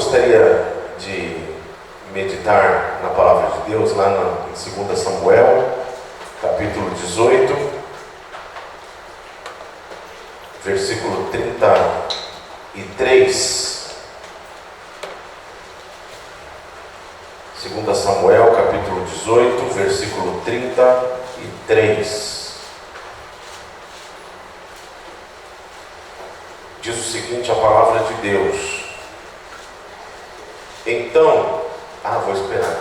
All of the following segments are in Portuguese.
gostaria de meditar na palavra de Deus lá em 2 Samuel, capítulo 18, versículo 33. 2 Samuel, capítulo 18, versículo 33. Diz o seguinte, a palavra de Deus. Então, vou esperar.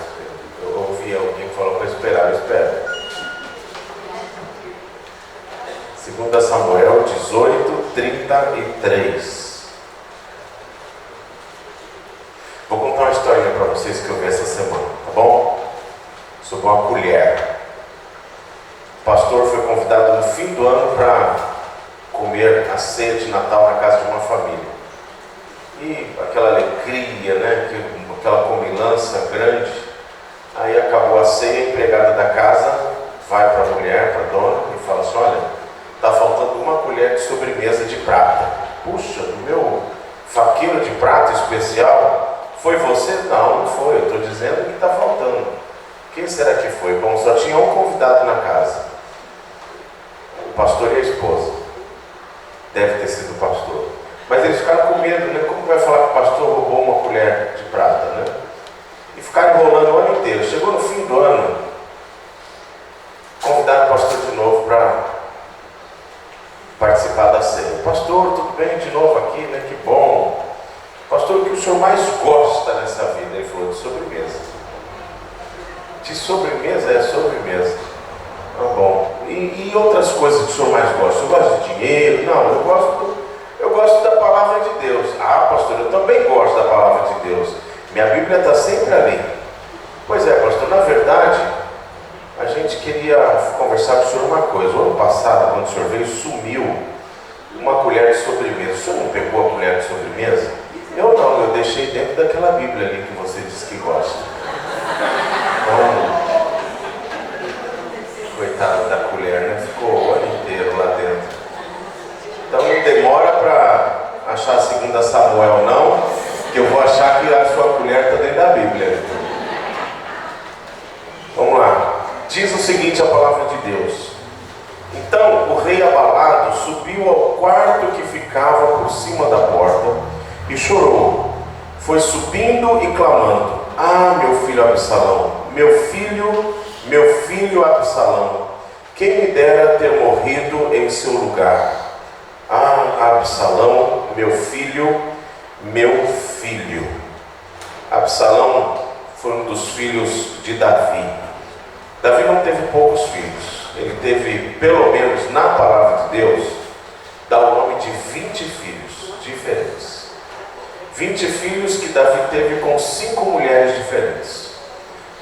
Eu ouvi alguém que falou para esperar, eu espero. 2 Samuel 18, 33. Vou contar uma historinha para vocês que eu vi essa semana, tá bom? Sobre uma colher. O pastor foi convidado no fim do ano para comer a ceia de Natal na casa de uma família. E aquela alegria, né? Aquela comilança grande. Aí acabou a ceia, a empregada da casa vai para a mulher, para a dona, e fala assim: olha, está faltando uma colher de sobremesa de prata. Puxa, do meu faqueiro de prata especial, foi você? Não, não foi, eu estou dizendo que está faltando. Quem será que foi? Bom, só tinha um convidado na casa, o pastor e a esposa. Deve ter sido o pastor. Mas eles ficaram com medo, né? Como vai falar que o pastor roubou uma colher de prata, né? E ficaram enrolando o ano inteiro. Chegou no fim do ano, convidaram o pastor de novo para participar da ceia. Pastor, tudo bem de novo aqui, né? Que bom. Pastor, o que o senhor mais gosta nessa vida? Ele falou: de sobremesa. De sobremesa? É sobremesa. Tá bom. E outras coisas que o senhor mais gosta? Eu gosto de dinheiro? Não, eu gosto da palavra de Deus. Pastor, eu também gosto da palavra de Deus. Minha Bíblia está sempre ali. Pois é, pastor, na verdade, a gente queria conversar com o senhor uma coisa. O ano passado, quando o senhor veio, sumiu uma colher de sobremesa. O senhor não pegou a colher de sobremesa? Eu não, eu deixei dentro daquela Bíblia ali que você disse que gosta. Então, coitado da colher, né? Ficou o ano inteiro lá dentro. Então não demora para achar 2 Samuel não, que eu vou achar que a sua colher está dentro da Bíblia. Vamos lá. Diz o seguinte a palavra de Deus. Então o rei abalado subiu ao quarto que ficava por cima da porta e chorou. Foi subindo e clamando: meu filho Absalão, meu filho Absalão, quem me dera ter morrido em seu lugar. Absalão, meu filho. Absalão foi um dos filhos de Davi. Davi não teve poucos filhos. Ele teve, pelo menos na palavra de Deus, dá o nome de 20 filhos diferentes. 20 filhos que Davi teve com 5 mulheres diferentes.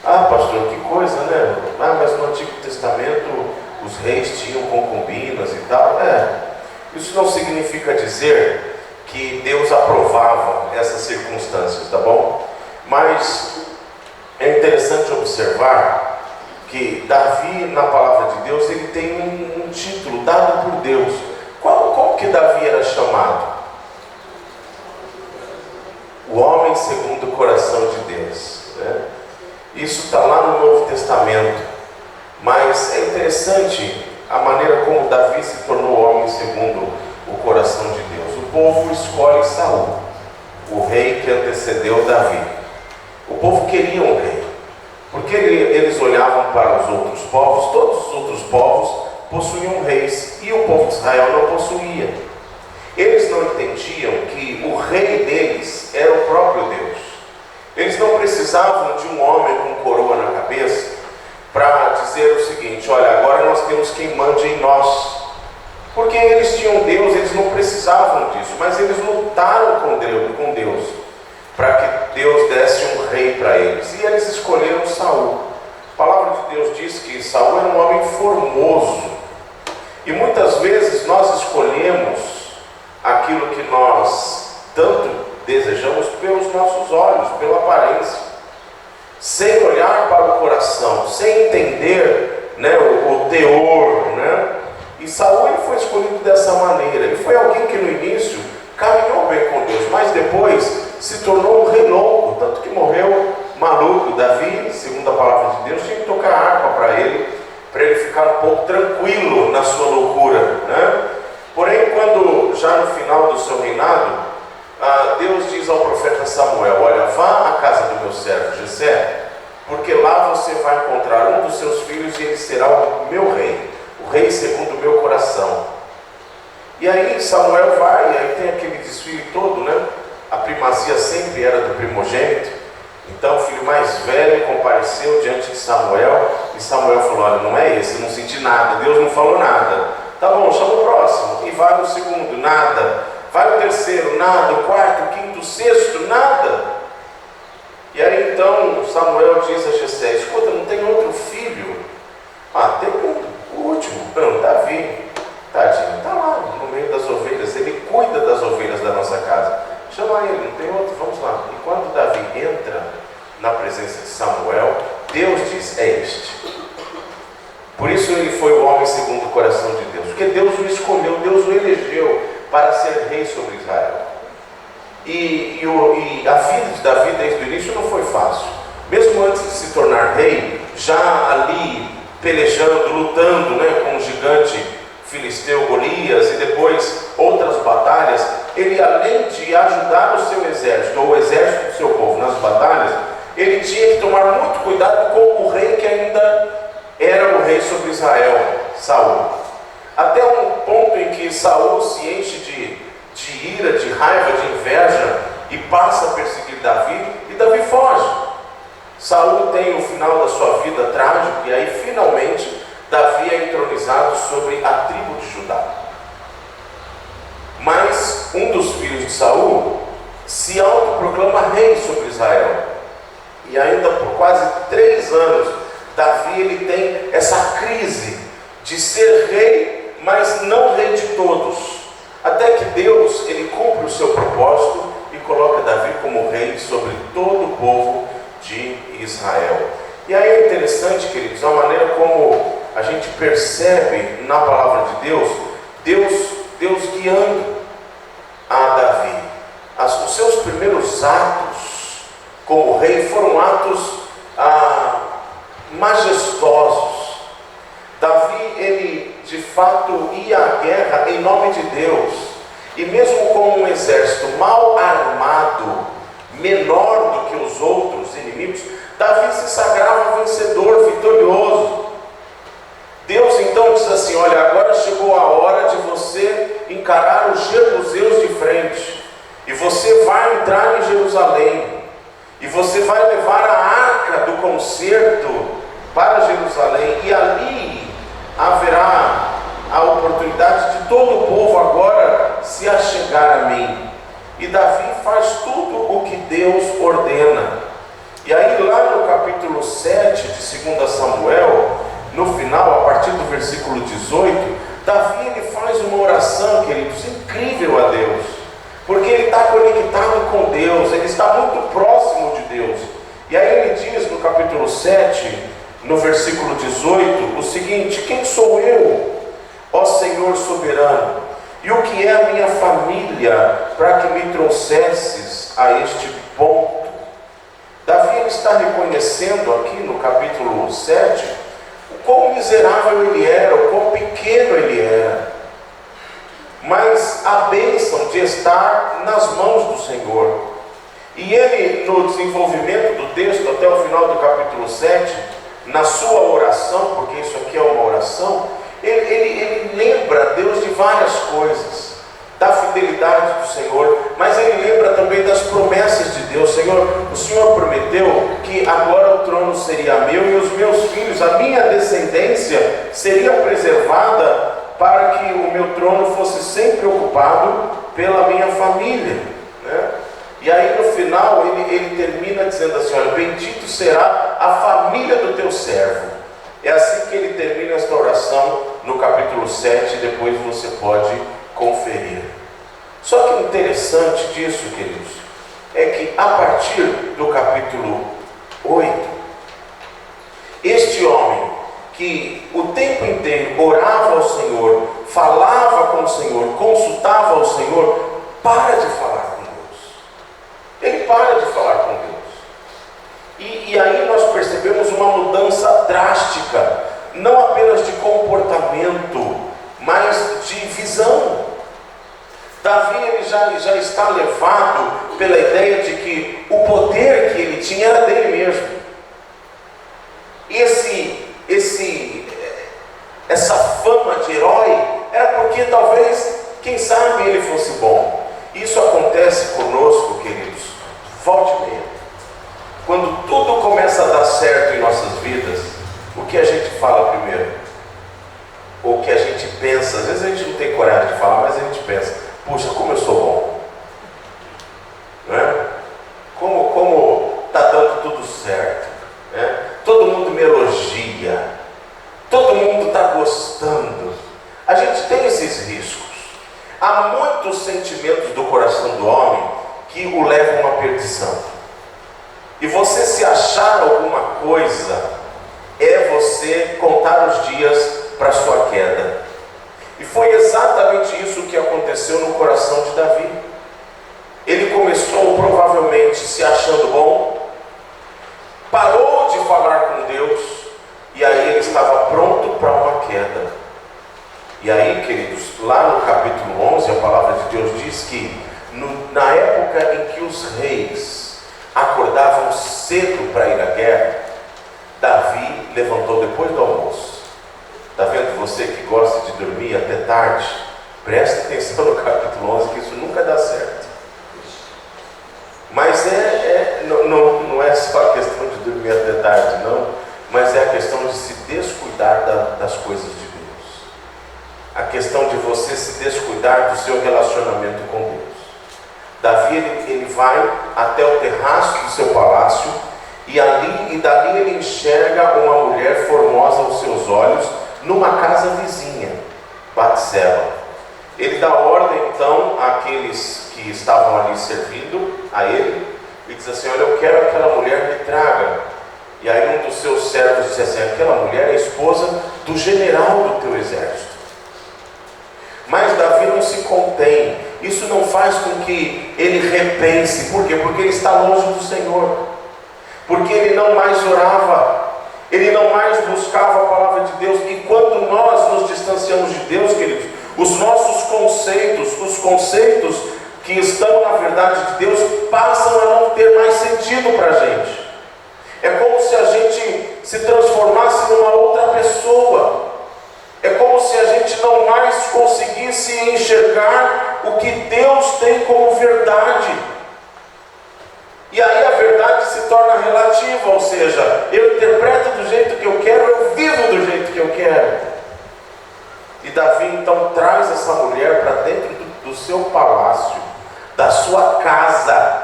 Pastor, que coisa, né? Mas no Antigo Testamento os reis tinham concubinas e tal. Isso não significa dizer que Deus aprovava essas circunstâncias, tá bom? Mas é interessante observar que Davi, na palavra de Deus, ele tem um título dado por Deus. Como que Davi era chamado? O homem segundo o coração de Deus, né? Isso está lá no Novo Testamento. Mas é interessante a maneira como Davi se tornou homem segundo o coração de Deus. O povo escolhe Saul, o rei que antecedeu Davi. O povo queria um rei, porque eles olhavam para os outros povos. Todos os outros povos possuíam reis e o povo de Israel não possuía. Eles não entendiam que o rei deles era o próprio Deus. Eles não precisavam de um homem com coroa na cabeça para dizer o seguinte: olha, agora nós temos quem mande em nós. Porque eles tinham Deus, eles não precisavam disso, mas eles lutaram com Deus para que Deus desse um rei para eles. E eles escolheram Saul. A palavra de Deus diz que Saul era um homem formoso. E muitas vezes nós escolhemos aquilo que nós tanto desejamos pelos nossos olhos, pela aparência, sem olhar para o coração, sem entender, né, o teor, né? E Saul ele foi escolhido dessa maneira. Ele foi alguém que no início caminhou bem com Deus, mas depois se tornou um renome segundo a palavra de Deus, tinha que tocar harpa para ele ficar um pouco tranquilo na sua loucura, né? Porém, quando já no final do seu reinado, Deus diz ao profeta Samuel: olha, vá à casa do meu servo Jessé, porque lá você vai encontrar um dos seus filhos e ele será o meu rei, o rei segundo o meu coração. E aí Samuel vai, e aí tem aquele desfile todo, né? A primazia sempre era do primogênito. Então o filho mais velho compareceu diante de Samuel, e Samuel falou: olha, não é esse, não senti nada, Deus não falou nada. Tá bom, chama o próximo. E vai o segundo, nada. Vai o terceiro, nada. O quarto, o quinto, o sexto, nada. E aí então Samuel diz a Jessé: escuta, não tem outro filho? Tem o último, não, Davi. Tadinho, está lá no meio das ovelhas, ele cuida das ovelhas da nossa casa. Chama ele, não tem outro, vamos lá. E quando Davi entra na presença de Samuel, Deus diz: é este. Por isso ele foi o homem segundo o coração de Deus, porque Deus o escolheu, Deus o elegeu para ser rei sobre Israel. E a vida de Davi desde o início não foi fácil. Mesmo antes de se tornar rei, já ali pelejando, lutando, né, com o gigante filisteu Golias, e depois outras batalhas, ele, além de ajudar o seu exército, ou o exército do seu povo nas batalhas, ele tinha que tomar muito cuidado com o rei que ainda era o rei sobre Israel, Saul. Até um ponto em que Saul se enche de ira, de raiva, de inveja, e passa a perseguir Davi, e Davi foge. Saul tem o final da sua vida trágico, e aí finalmente Davi é entronizado sobre a tribo de Judá. Mas um dos filhos de Saul se autoproclama rei sobre Israel. E ainda por quase 3 anos, Davi ele tem essa crise de ser rei, mas não rei de todos. Até que Deus ele cumpre o seu propósito e coloca Davi como rei sobre todo o povo de Israel. E aí é interessante, queridos, a maneira como a gente percebe na palavra de Deus guiando a Davi. Os seus primeiros atos como rei foram atos majestosos. Davi, ele de fato ia à guerra em nome de Deus, e mesmo com um exército mal armado, menor do que os outros inimigos, Davi se sagrava vencedor, vitorioso. Deus então diz assim: olha, agora chegou a hora de você encarar os jebuseus de frente, e você vai entrar em Jerusalém, e você vai levar a arca do concerto para Jerusalém, e ali haverá a oportunidade de todo o povo agora se achegar a mim. E Davi faz tudo o que Deus ordena. E aí lá no capítulo 7 de 2 Samuel, no final, a partir do versículo 18, Davi ele faz uma oração, queridos, incrível a Deus, porque ele está conectado com Deus, ele está muito próximo de Deus. E aí ele diz no capítulo 7, no versículo 18, o seguinte: quem sou eu, ó Senhor soberano, e o que é a minha família, para que me trouxesses a este ponto? Davi ele está reconhecendo aqui no capítulo 7 o quão miserável ele era, o quão pequeno ele era, mas a bênção de estar nas mãos do Senhor. E ele, no desenvolvimento do texto até o final do capítulo 7, na sua oração, porque isso aqui é uma oração, ele lembra a Deus de várias coisas, da fidelidade do Senhor, mas ele lembra também das promessas de Deus. Senhor, o Senhor prometeu que agora o trono seria meu, e os meus filhos, a minha descendência seria preservada, para que o meu trono fosse sempre ocupado pela minha família, né? E aí no final ele termina dizendo assim: olha, bendito será a família do teu servo. É assim que ele termina esta oração no capítulo 7, depois você pode conferir. Só que o interessante disso, queridos, é que a partir do capítulo 8, este homem que o tempo inteiro orava ao Senhor, falava com o Senhor, consultava ao Senhor, para de falar com Deus. Ele para de falar com Deus. E aí nós percebemos já está levado pela ideia de que o poder que ele tinha era dele mesmo. Essa fama de herói era porque talvez, quem sabe, ele fosse bom. Isso acontece conosco, queridos, volte e meia. Quando tudo começa a dar certo em nossas vidas, o que a gente fala primeiro? Ou o que a gente pensa? Às vezes a gente não tem coragem de falar, mas a gente pensa: puxa, como eu sou bom, não é? Como está dando tudo certo, né? Todo mundo me elogia, todo mundo está gostando. A gente tem esses riscos. Há muitos sentimentos do coração do homem que o levam à perdição. E você se achar alguma coisa é você contar os dias para a sua queda. E foi exatamente isso que aconteceu no coração de Davi. Ele começou provavelmente se achando bom, parou de falar com Deus, e aí ele estava pronto para uma queda. E aí, queridos, lá no capítulo 11, a palavra de Deus diz que na época em que os reis acordavam cedo para ir à guerra, Davi levantou depois do almoço. Está vendo, você que gosta de dormir até tarde? Preste atenção no capítulo 11, que isso nunca dá certo. Mas não é só a questão de dormir até tarde, não, mas é a questão de se descuidar das coisas de Deus. A questão de você se descuidar do seu relacionamento com Deus. Davi, ele vai até o terraço do seu palácio, e dali ele enxerga uma mulher formosa aos seus olhos, numa casa vizinha, Batseba. Ele dá ordem então àqueles que estavam ali servindo a ele, e diz assim: olha, eu quero aquela mulher, me traga. E aí um dos seus servos disse assim: aquela mulher é a esposa do general do teu exército. Mas Davi não se contém. Isso não faz com que ele repense. Por quê? Porque ele está longe do Senhor. Porque ele não mais orava, ele não mais buscava a palavra de Deus. E quando nós nos distanciamos de Deus, queridos, os nossos conceitos, os conceitos que estão na verdade de Deus, passam a não ter mais sentido para a gente. É como se a gente se transformasse numa outra pessoa. É como se a gente não mais conseguisse enxergar o que Deus tem como verdade. E aí a verdade se torna relativa, ou seja, eu interpreto do jeito que eu quero, eu vivo do jeito que eu quero. E Davi então traz essa mulher para dentro do seu palácio, da sua casa.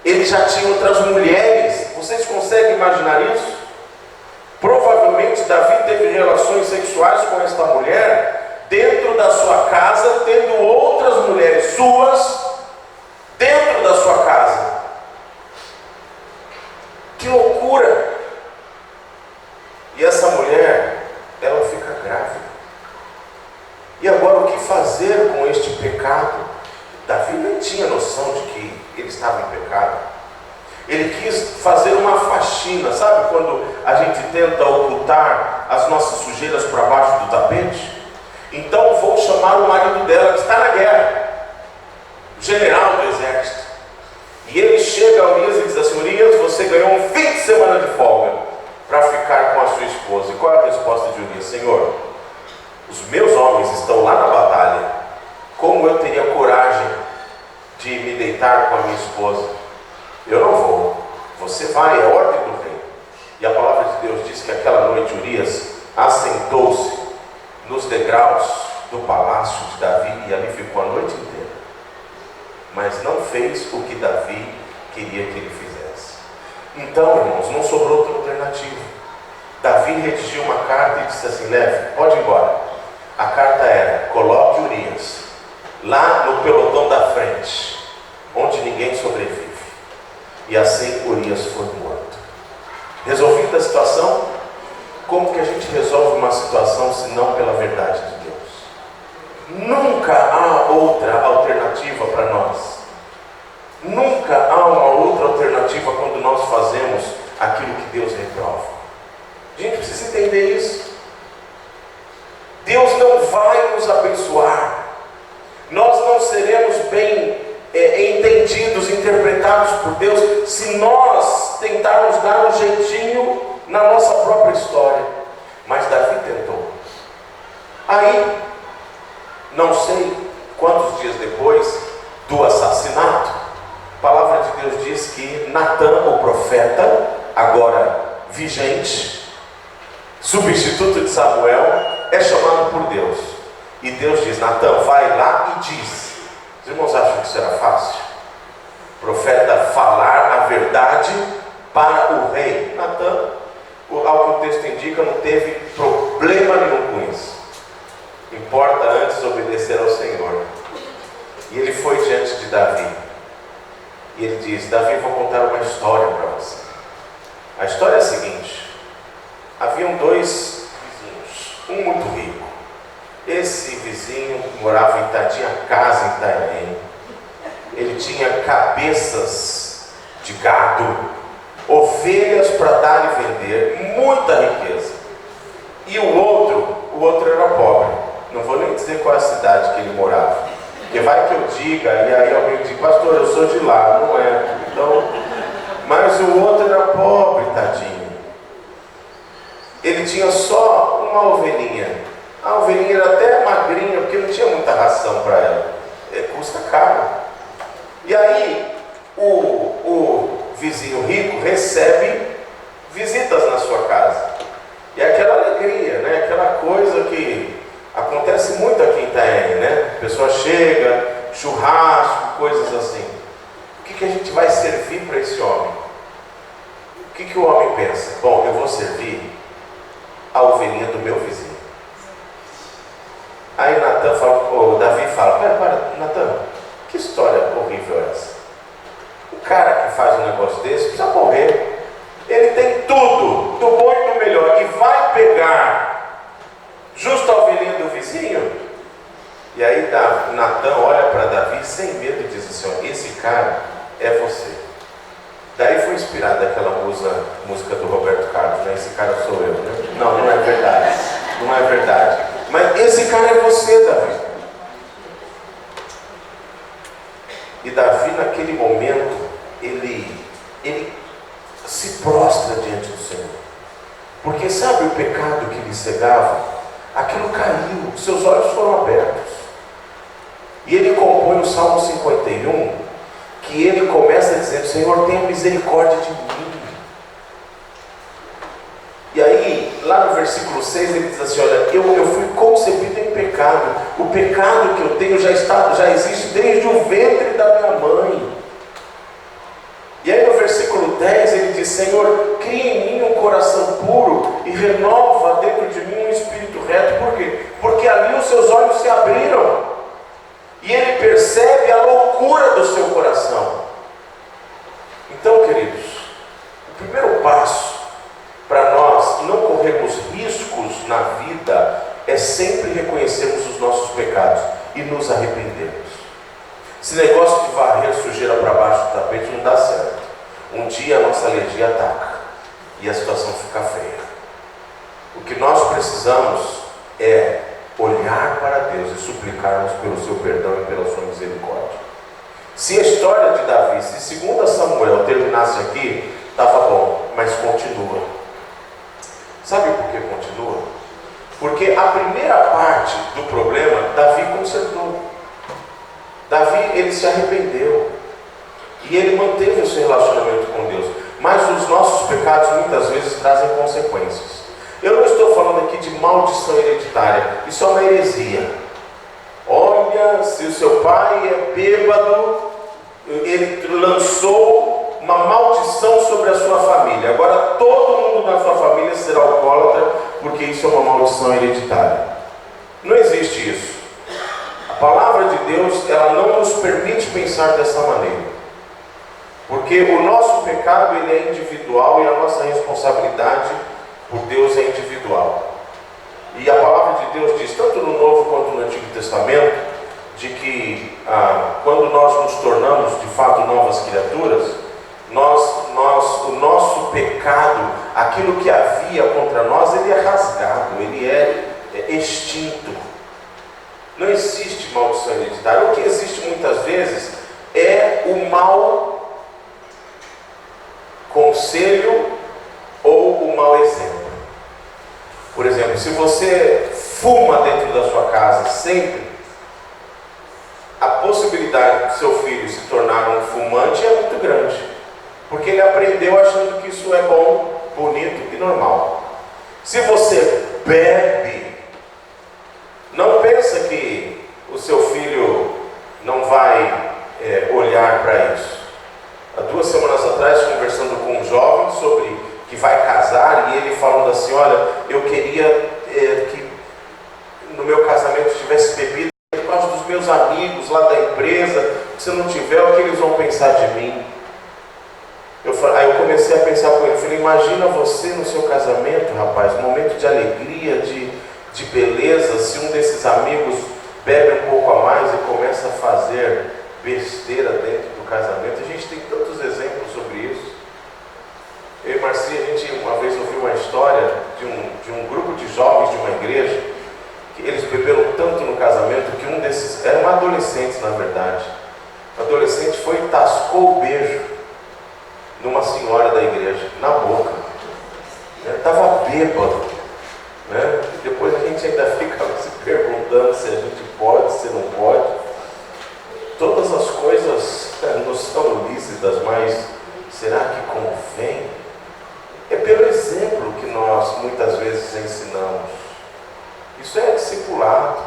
Ele já tinha outras mulheres. Vocês conseguem imaginar isso? Provavelmente Davi teve relações sexuais com esta mulher dentro da sua casa, tendo outras mulheres suas dentro da sua casa. Que loucura! E essa mulher, ela fica grávida. E agora o que fazer com este pecado? Davi nem tinha noção de que ele estava em pecado. Ele quis fazer uma faxina. Sabe quando a gente tenta ocultar as nossas sujeiras para baixo do tapete? Então vou chamar o marido dela, que está na guerra, o general do exército. E ele chega a Urias e diz assim: Urias, você ganhou um fim de semana de folga para ficar com a sua esposa. E qual é a resposta de Urias? Senhor, os meus homens estão lá na batalha. Como eu teria coragem de me deitar com a minha esposa? Eu não vou. Você vai, é ordem do rei. E a palavra de Deus diz que aquela noite Urias assentou-se nos degraus do palácio de Davi e ali ficou a noite inteira. Mas não fez o que Davi queria que ele fizesse. Então, irmãos, não sobrou outra alternativa. Davi redigiu uma carta e disse assim: leve, pode ir embora. A carta era: coloque Urias lá no pelotão da frente, onde ninguém sobrevive. E assim Urias foi morto. Resolvida a situação, como que a gente resolve uma situação se não pela verdade de Deus? Nunca há outra alternativa para nós. Nunca há uma outra alternativa quando nós fazemos aquilo que Deus reprova. A gente precisa entender isso. Deus não vai nos abençoar. Nós não seremos justificados por Deus se nós tentarmos dar um jeitinho na nossa própria história. Mas Davi tentou. Aí, não sei quantos dias depois do assassinato, a palavra de Deus diz que Natã, o profeta, agora vigente, substituto de Samuel, é chamado por Deus. E Deus diz: Natã, vai lá e diz. Os irmãos acham que isso era fácil? O profeta falar a verdade para o rei. Natã, ao que o texto indica, não teve problema nenhum com isso. Importa antes obedecer ao Senhor. E ele foi diante de Davi. E ele diz: Davi, vou contar uma história para você. A história é a seguinte: haviam dois vizinhos, um muito rico. Esse vizinho morava tinha casa em Itanhaém. Ele tinha cabeças de gado, ovelhas para dar e vender, muita riqueza. E o outro era pobre. Não vou nem dizer qual é a cidade que ele morava, porque vai que eu diga, e aí alguém diz: pastor, eu sou de lá. Não é. Então, mas o outro era pobre, tadinho. Ele tinha só uma ovelhinha. A ovelhinha era até magrinha, porque não tinha muita ração para ela. Custa caro. E aí, o vizinho rico recebe visitas na sua casa. E aquela alegria, né? Aquela coisa que acontece muito aqui em Itanhaém, né? A pessoa chega, churrasco, coisas assim. O que a gente vai servir para esse homem? O que o homem pensa? Bom, eu vou servir a ovelhinha do meu vizinho. Aí Davi fala: para, Natã, que história horrível é essa? O cara que faz um negócio desse precisa morrer. Ele tem tudo, do bom e do melhor, e vai pegar justo a ovelhinha do vizinho? E aí Natã olha para Davi sem medo e diz assim: ó, esse cara é você. Daí foi inspirada aquela música do Roberto Carlos, né? Esse cara sou eu, né? Não, não é verdade. Não é verdade. Mas esse cara é você, Davi. E Davi, naquele momento, ele se prostra diante do Senhor. Porque sabe o pecado que lhe cegava? Aquilo caiu, seus olhos foram abertos. E ele compõe o Salmo 51, que ele começa dizendo: Senhor, tenha misericórdia de mim. E aí, lá no versículo 6, ele diz assim: olha, eu fui concebido em pecado. O pecado que eu tenho já existe desde o ventre da minha mãe. E aí no versículo 10 ele diz: Senhor, cria em mim um coração puro e renova dentro de mim um espírito reto. Por quê? Porque ali os seus olhos se abriram e ele percebe a loucura do seu coração. Então, queridos, o primeiro passo para nós não corrermos riscos na vida é sempre reconhecermos os nossos pecados e nos arrependermos. Esse negócio de varrer sujeira para baixo do tapete não dá certo. Um dia a nossa alergia ataca e a situação fica feia. O que nós precisamos é olhar para Deus e suplicarmos pelo seu perdão e pela sua misericórdia. Se a história de Davi, se 2 Samuel terminasse aqui, estava bom, mas continua. Sabe por que continua? Porque a primeira parte do problema, Davi consertou. Davi, ele se arrependeu. E ele manteve o seu relacionamento com Deus. Mas os nossos pecados muitas vezes trazem consequências. Eu não estou falando aqui de maldição hereditária. Isso é uma heresia. Olha, se o seu pai é bêbado, ele lançou uma maldição sobre a sua família. Agora todo mundo na sua família será alcoólatra, porque isso é uma maldição hereditária. Não existe isso. A palavra de Deus, ela não nos permite pensar dessa maneira. Porque o nosso pecado, ele é individual e a nossa responsabilidade por Deus é individual. E a palavra de Deus diz, tanto no Novo quanto no Antigo Testamento, de que quando nós nos tornamos de fato novas criaturas, o nosso pecado, aquilo que havia contra nós, ele é rasgado, ele é extinto. Não existe maldição hereditária. O que existe muitas vezes é o mal conselho ou o mau exemplo. Por exemplo, se você fuma dentro da sua casa sempre, a possibilidade do seu filho se tornar um fumante é muito grande, porque ele aprendeu achando que isso é bom, bonito e normal. Se você bebe, não pensa que o seu filho não vai olhar para isso. Há 2 semanas atrás, conversando com um jovem sobre que vai casar, e ele falando assim: olha, eu queria que no meu casamento tivesse bebido por causa dos meus amigos lá da empresa. Se não tiver, o que eles vão pensar de mim? Aí eu comecei a pensar com ele, falei: imagina você no seu casamento, rapaz, um momento de alegria, de beleza, se um desses amigos bebe um pouco a mais e começa a fazer besteira dentro do casamento. A gente tem tantos exemplos sobre isso. Eu e Marcia, a gente uma vez ouviu uma história de um grupo de jovens de uma igreja, que eles beberam tanto no casamento que um desses, eram adolescentes na verdade, o adolescente foi e tascou o beijo numa senhora da igreja, na boca. Estava bêbado, né? E depois a gente ainda fica se perguntando se a gente pode, se não pode. Todas as coisas nos são lícitas, mas será que convém? É pelo exemplo que nós muitas vezes ensinamos. Isso é discipulado.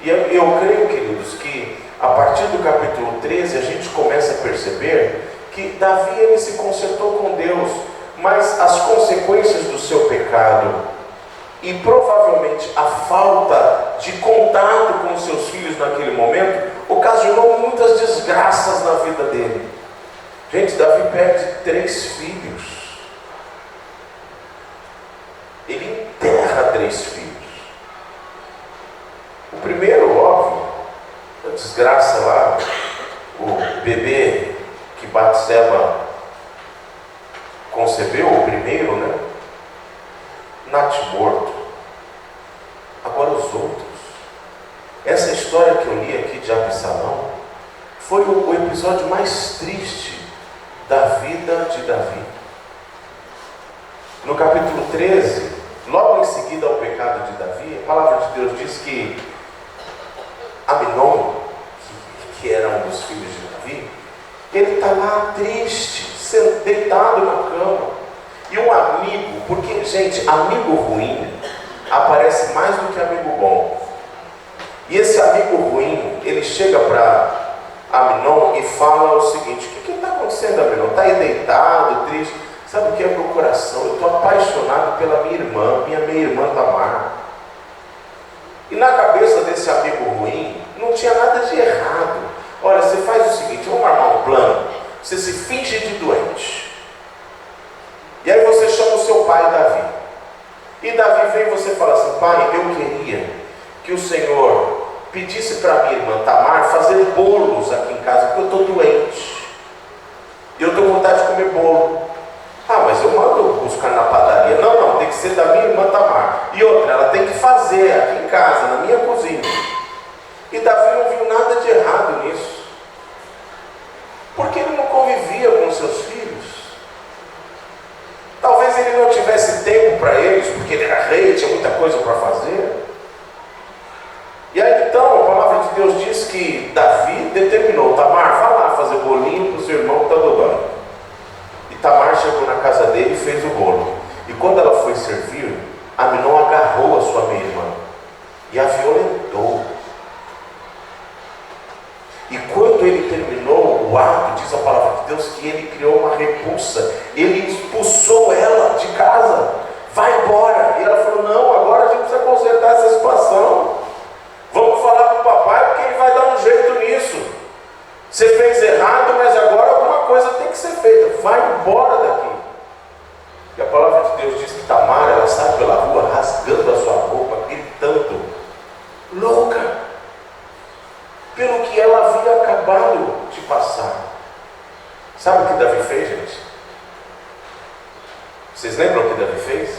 E eu creio, queridos, que a partir do capítulo 13 a gente começa a perceber que Davi, ele se consertou com Deus, mas as consequências do seu pecado e provavelmente a falta de contato com os seus filhos naquele momento ocasionou muitas desgraças na vida dele. Gente, Davi perde 3 filhos. Ele enterra 3 filhos. O primeiro, óbvio, a desgraça lá, o bebê que Batseba concebeu, o primeiro, né? Morto. Agora os outros. Essa história que eu li aqui de Absalão foi o episódio mais triste da vida de Davi. No capítulo 13, logo em seguida ao pecado de Davi, a palavra de Deus diz que Aminon, que era um dos filhos de Davi, ele está lá triste, deitado na cama. E um amigo, porque, gente, amigo ruim aparece mais do que amigo bom. E esse amigo ruim, ele chega para Aminon e fala o seguinte: o que está acontecendo, Aminon? Está aí deitado, triste? Sabe o que é meu coração? Eu estou apaixonado pela minha irmã Tamar. E na cabeça desse amigo ruim, não tinha nada de errado. Olha, você faz o seguinte, vamos armar um plano. Você se finge de doente. E aí você chama o seu pai, Davi. E Davi vem e você fala assim: pai, eu queria que o Senhor pedisse para minha irmã Tamar fazer bolos aqui em casa, porque eu estou doente. E eu estou com vontade de comer bolo. Ah, mas eu mando buscar na padaria. Não, tem que ser da minha irmã Tamar. E outra, ela tem que fazer aqui em casa, na minha cozinha. E Davi não viu nada de errado nisso, porque ele não convivia com seus filhos. Talvez ele não tivesse tempo para eles, porque ele era rei, tinha muita coisa para fazer. E aí então a palavra de Deus diz que Davi determinou: Tamar, vá lá fazer bolinho para o seu irmão que está do banho. E Tamar chegou na casa dele e fez o bolo. E quando ela foi servir, Aminon agarrou a sua meia-irmã e a violentou. E quando ele terminou o ato, diz a palavra de Deus que ele criou uma repulsa. Ele expulsou ela de casa. Vai embora. E ela falou: não, agora a gente precisa consertar essa situação. Vamos falar para o papai, porque ele vai dar um jeito nisso. Você fez errado, mas agora alguma coisa tem que ser feita. Vai embora daqui. E a palavra de Deus diz que Tamar, ela sai pela rua rasgando a sua roupa, gritando, louca, pelo que ela havia acabado de passar. Sabe o que Davi fez, gente? Vocês lembram o que Davi fez?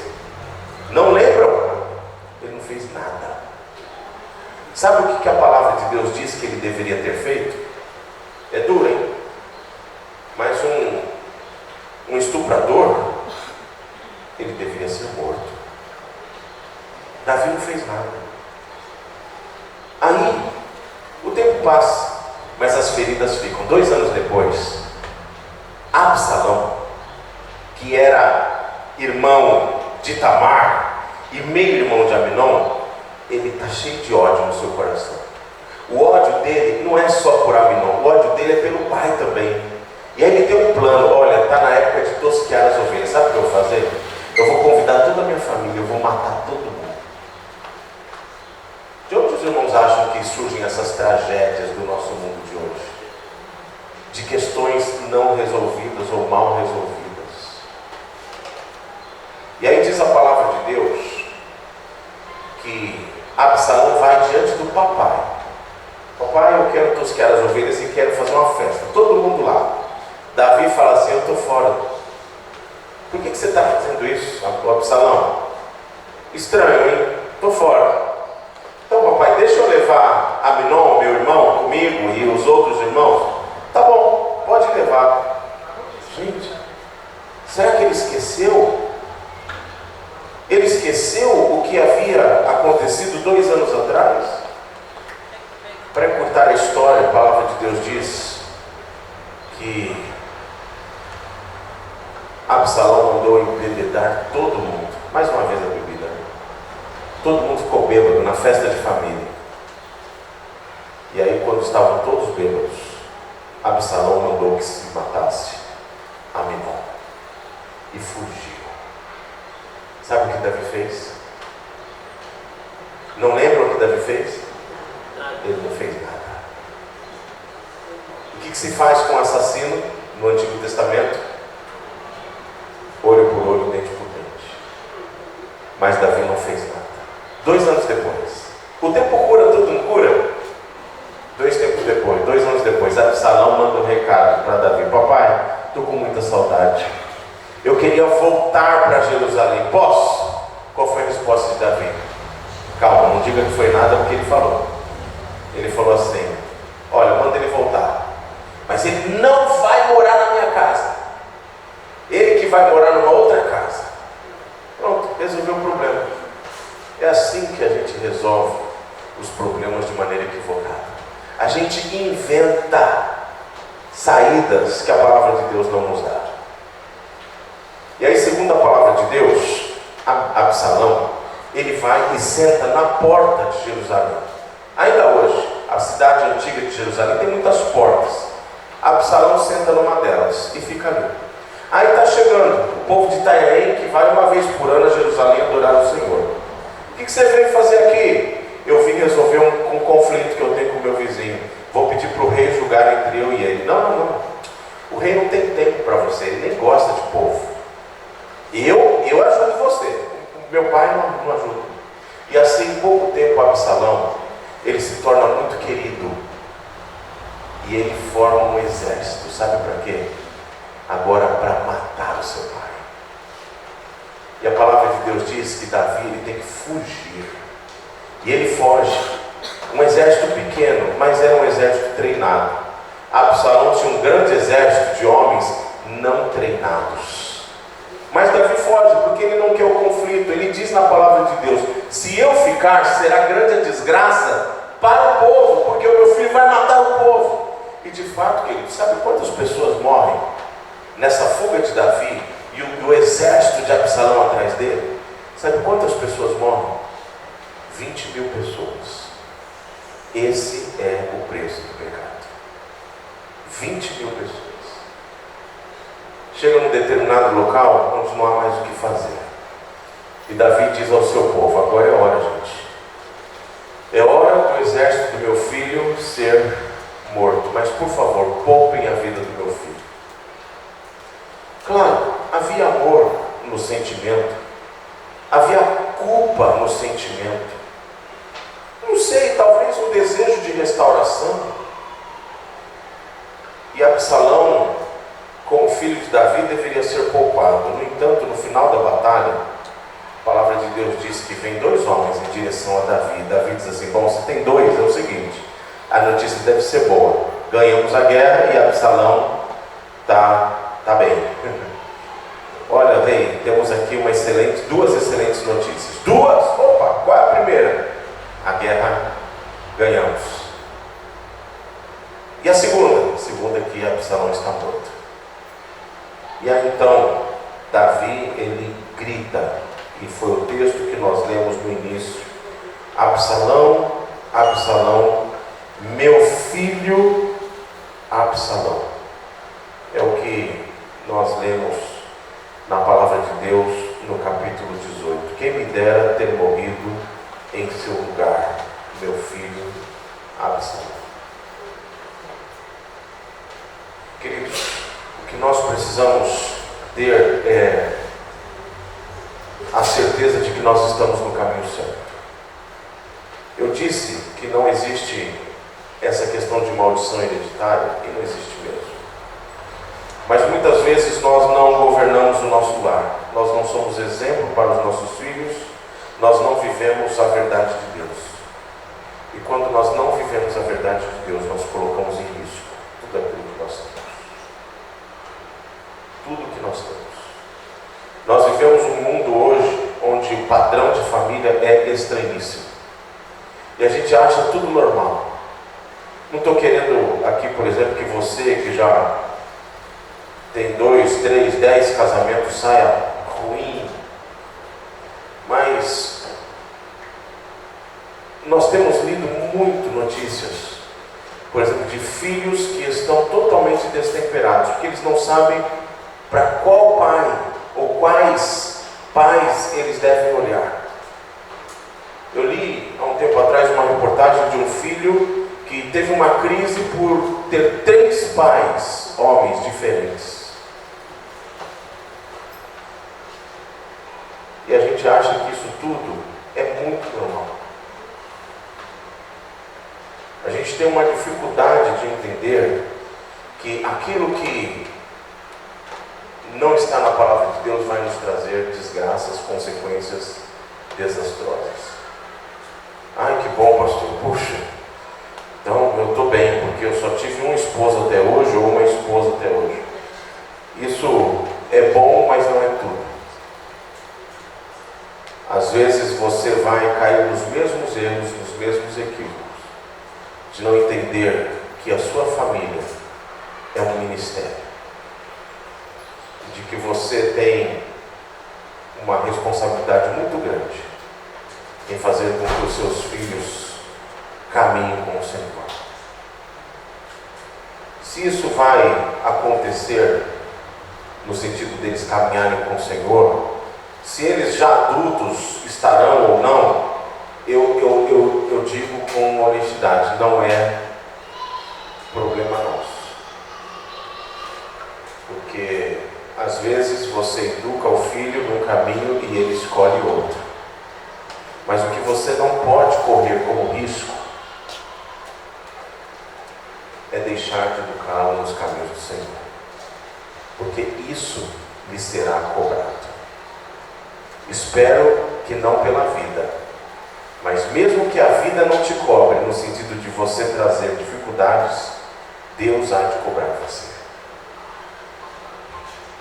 Não lembram? Ele não fez nada. Sabe o que a palavra de Deus diz que ele deveria ter feito? É duro, hein? Mas um estuprador, ele deveria ser morto. Davi não fez nada. Aí, o tempo passa, mas as feridas ficam. 2 anos depois, Absalão, que era irmão de Tamar e meio-irmão de Aminon, ele está cheio de ódio no seu coração. O ódio dele não é só por Aminon, o ódio dele é pelo pai também. E aí ele tem um plano: olha, está na época de tosquear as ovelhas, sabe o que eu vou fazer? Eu vou convidar toda a minha família, eu vou matar todo mundo. De onde os irmãos acham que surgem essas tragédias do nosso mundo de hoje? De questões não resolvidas ou mal resolvidas. E aí diz a palavra de Deus que Absalão vai diante do papai. Papai, eu quero tosquear as ovelhas e quero fazer uma festa. Todo mundo lá. Davi fala assim: eu estou fora. Por que você está fazendo isso, Absalão? Estranho, hein? Estou fora. Então, papai, deixa eu levar Aminon, meu irmão, comigo e os outros irmãos. Tá bom, pode levar. Gente, será que ele esqueceu? Ele esqueceu o que havia acontecido 2 anos atrás? Para encurtar a história, a palavra de Deus diz que Absalão mandou embebedar todo mundo. Mais uma vez a bebida. Todo mundo ficou bêbado na festa de família. E aí, quando estavam todos bêbados, Absalão mandou que se matasse Aminon e fugiu. Sabe o que Davi fez? Não lembram o que Davi fez? Ele não fez nada. O que se faz com o assassino no Antigo Testamento? Olho por olho, dente por dente. Mas Davi não fez nada. 2 anos depois, o tempo cura, tudo não cura? 2 tempos depois, 2 anos depois, Absalão manda um recado para Davi: papai, estou com muita saudade. Eu queria voltar para Jerusalém. Posso? Qual foi a resposta de Davi? Calma, não diga que foi nada, porque ele falou. Ele falou assim: olha, manda ele voltar, mas ele não vai morar na minha casa. Ele que vai morar numa outra casa. Pronto, resolveu o problema. É assim que a gente resolve os problemas de maneira equivocada. A gente inventa saídas que a palavra de Deus não nos dá. E aí, segundo a palavra de Deus, Absalão, ele vai e senta na porta de Jerusalém. Ainda hoje, a cidade antiga de Jerusalém tem muitas portas. Absalão senta numa delas e fica ali. Aí está chegando o povo de Itanhaém, que vai uma vez por ano a Jerusalém adorar o Senhor. O que você veio fazer aqui? Eu vim resolver um conflito que eu tenho com o meu vizinho. Vou pedir para o rei julgar entre eu e ele. Não. O rei não tem tempo para você, ele nem gosta de povo. Eu ajudo você. Meu pai não ajuda. E assim, em pouco tempo, Absalão, ele se torna muito querido. E ele forma um exército. Sabe para quê? Agora para matar o seu pai. E a palavra de Deus diz que Davi ele tem que fugir. E ele foge. Um exército pequeno, mas era um exército treinado. Absalão tinha um grande exército de homens não treinados. Mas Davi foge porque ele não quer o conflito. Ele diz na palavra de Deus: se eu ficar, será grande a desgraça para o povo, porque o meu filho vai matar o povo. E de fato, querido, sabe quantas pessoas morrem nessa fuga de Davi e o exército de Absalão atrás dele? Sabe quantas pessoas morrem? 20.000 pessoas. Esse é o preço do pecado. 20.000 pessoas. Chega num determinado local onde não há mais o que fazer. E Davi diz ao seu povo: agora é hora, gente. É hora do exército do meu filho ser morto. Mas por favor, poupem a vida do meu filho. Claro, havia amor no sentimento. Havia culpa no sentimento. Não sei, talvez um desejo de restauração. E Absalão, como filho de Davi, deveria ser poupado. No entanto, no final da batalha, a palavra de Deus diz que vem 2 homens em direção a Davi. Davi diz assim: bom, se tem 2, é o seguinte, a notícia deve ser boa. Ganhamos a guerra e Absalão está bem. aqui duas excelentes notícias. Duas? Opa, qual é a primeira? A guerra ganhamos. E a segunda? A segunda é que Absalão está morto. E aí então, Davi, ele grita, e foi o texto que nós lemos no início: Absalão, Absalão, meu filho Absalão. É o que nós lemos na palavra de Deus no capítulo 18. Quem me dera ter morrido em seu lugar, meu filho Absalão. Queridos, o que nós precisamos ter é a certeza de que nós estamos no caminho certo. Eu disse que não existe essa questão de maldição hereditária, e não existe mesmo. Mas muitas vezes nós não governamos o nosso lar, nós não somos exemplo para os nossos filhos, nós não vivemos a verdade de Deus. E quando nós não vivemos a verdade de Deus, nós colocamos em risco tudo aquilo que nós temos. Tudo que nós temos. Nós vivemos um mundo hoje onde o padrão de família é estranhíssimo. E a gente acha tudo normal. Não estou querendo aqui, por exemplo, que você que já tem 2, 3, 10 casamentos saia ruim. Mas nós temos lido muito notícias, por exemplo, de filhos que estão totalmente destemperados, porque eles não sabem para qual pai ou quais pais eles devem olhar. Eu li há um tempo atrás uma reportagem de um filho que teve uma crise por ter 3 pais, homens diferentes. E a gente acha que isso tudo é muito normal. A gente tem uma dificuldade de entender que aquilo que não está na palavra de Deus vai nos trazer desgraças, consequências desastrosas. Ai, que bom, pastor. Puxa, então eu estou bem, porque eu só tive um esposo até hoje, ou uma esposa até hoje. Isso é bom, mas não é tudo. Às vezes você vai cair nos mesmos erros, nos mesmos equívocos, de não entender que a sua família é um ministério, de que você tem uma responsabilidade muito grande em fazer com que os seus filhos caminhem com o Senhor. Se isso vai acontecer no sentido deles caminharem com o Senhor, se eles já adultos estarão ou não, eu digo com honestidade, não é problema nosso. Porque às vezes você educa o filho num caminho e ele escolhe outro. Mas o que você não pode correr como risco é deixar de educá-lo nos caminhos do Senhor. Porque isso lhe será cobrado. Espero que não pela vida, mas mesmo que a vida não te cobre, no sentido de você trazer dificuldades, Deus há de cobrar você.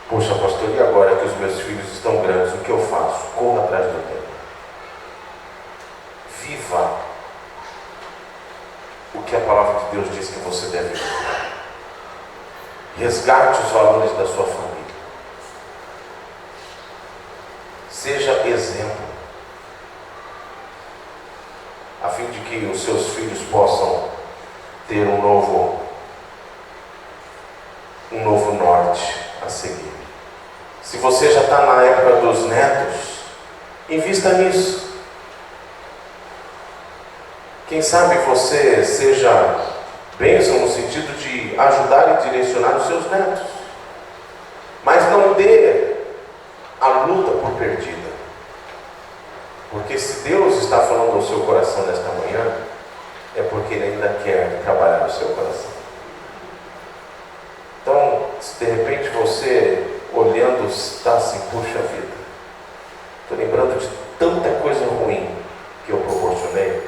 Poxa, pastor, e agora que os meus filhos estão grandes, o que eu faço? Corra atrás do tempo. Viva o que a palavra de Deus diz que você deve viver. Resgate os valores da sua família. Seja exemplo, a fim de que os seus filhos possam ter um novo norte a seguir. Se você já está na época dos netos, invista nisso. Quem sabe você seja bênção no sentido de ajudar e direcionar os seus netos. Mas não dê a luta por perdida. Porque se Deus está falando ao seu coração nesta manhã, é porque Ele ainda quer trabalhar no seu coração. Então, se de repente você, olhando, está assim, puxa vida, estou lembrando de tanta coisa ruim que eu proporcionei,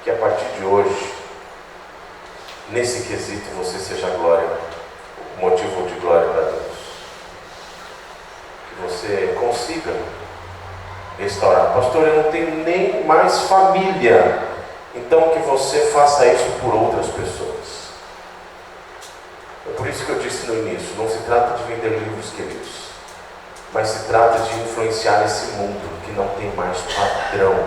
que a partir de hoje, nesse quesito, você seja glória, motivo de glória para Deus. Que você consiga restaurar. Pastor, eu não tenho nem mais família. Então que você faça isso por outras pessoas. É por isso que eu disse no início, não se trata de vender livros, queridos, mas se trata de influenciar esse mundo que não tem mais padrão.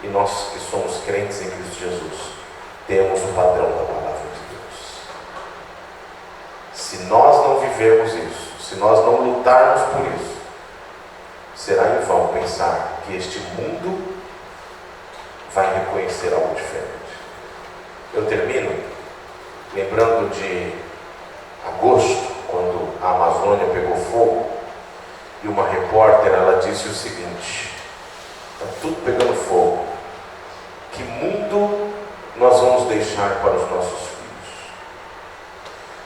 E nós que somos crentes em Cristo Jesus, temos o padrão da palavra de Deus. Se nós não vivermos isso, se nós não lutarmos por isso, será em vão pensar que este mundo vai reconhecer algo diferente. Eu termino lembrando de agosto, quando a Amazônia pegou fogo, e uma repórter, ela disse o seguinte: está tudo pegando fogo, que mundo nós vamos deixar para os nossos filhos?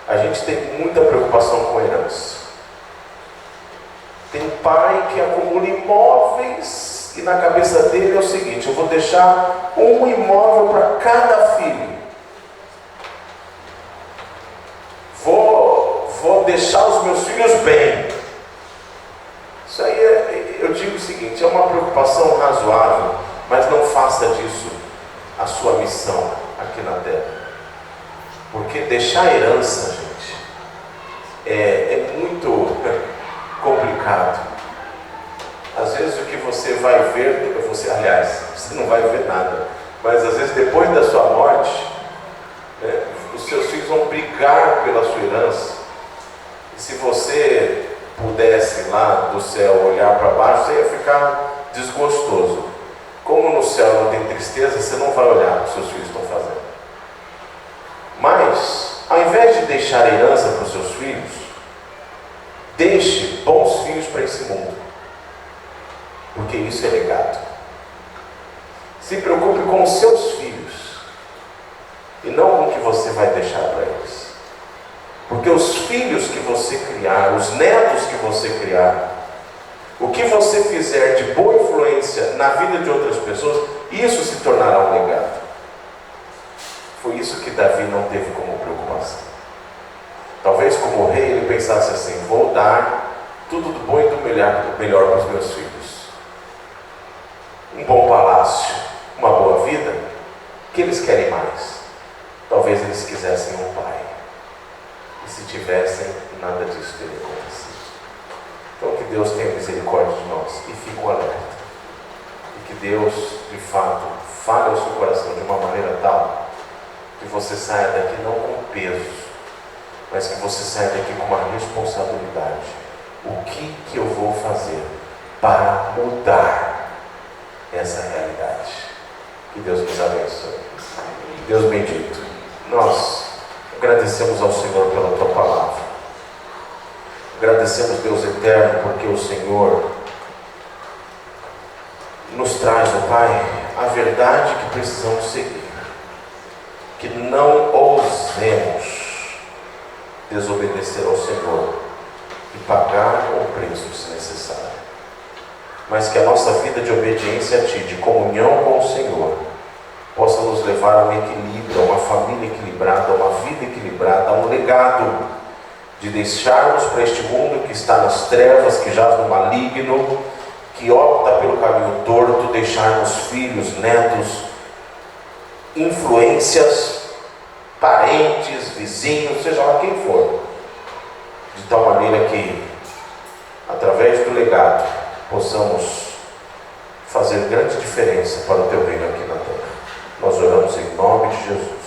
A gente tem muita preocupação com herança. Tem pai que acumula imóveis e na cabeça dele é o seguinte: eu vou deixar um imóvel para cada filho. Vou deixar os meus filhos bem. Isso aí eu digo o seguinte, é uma preocupação razoável, mas não faça disso a sua missão aqui na terra. Porque deixar herança, gente, é muito complicado. Às vezes o que você vai ver, você não vai ver nada, mas às vezes depois da sua morte, né, os seus filhos vão brigar pela sua herança. E se você pudesse lá do céu olhar para baixo, você ia ficar desgostoso. Como no céu não tem tristeza, você não vai olhar o que os seus filhos estão fazendo. Mas, ao invés de deixar herança para os seus filhos, deixe bons filhos para esse mundo, porque isso é legado. Se preocupe com os seus filhos e não com o que você vai deixar para eles, porque os filhos que você criar, os netos que você criar, o que você fizer de boa influência na vida de outras pessoas, isso se tornará um legado. Foi isso que Davi não teve como preocupação. Talvez como rei ele pensasse assim: vou dar tudo do bom e do melhor para os meus filhos. Um bom palácio, uma boa vida, o que eles querem mais? Talvez eles quisessem um pai. E se tivessem, nada disso teria acontecido. Então que Deus tenha misericórdia de nós e fique um alerta. E que Deus, de fato, fale ao seu coração de uma maneira tal que você saia daqui não com peso, mas que você saia daqui com uma responsabilidade. O que eu vou fazer para mudar essa realidade? Que Deus nos abençoe. Deus bendito, nós agradecemos ao Senhor pela Tua palavra. Agradecemos, Deus eterno, porque o Senhor nos traz, ó Pai, a verdade que precisamos seguir. Que não ousemos desobedecer ao Senhor e pagar o preço se necessário, mas que a nossa vida de obediência a Ti, de comunhão com o Senhor, possa nos levar a um equilíbrio, a uma família equilibrada, a uma vida equilibrada, a um legado, de deixarmos para este mundo que está nas trevas, que jaz no maligno, que opta pelo caminho torto, deixarmos filhos, netos, influências, parentes, vizinhos, seja lá quem for, de tal maneira que, através do legado, possamos fazer grande diferença para o Teu reino aqui na terra. Nós oramos em nome de Jesus.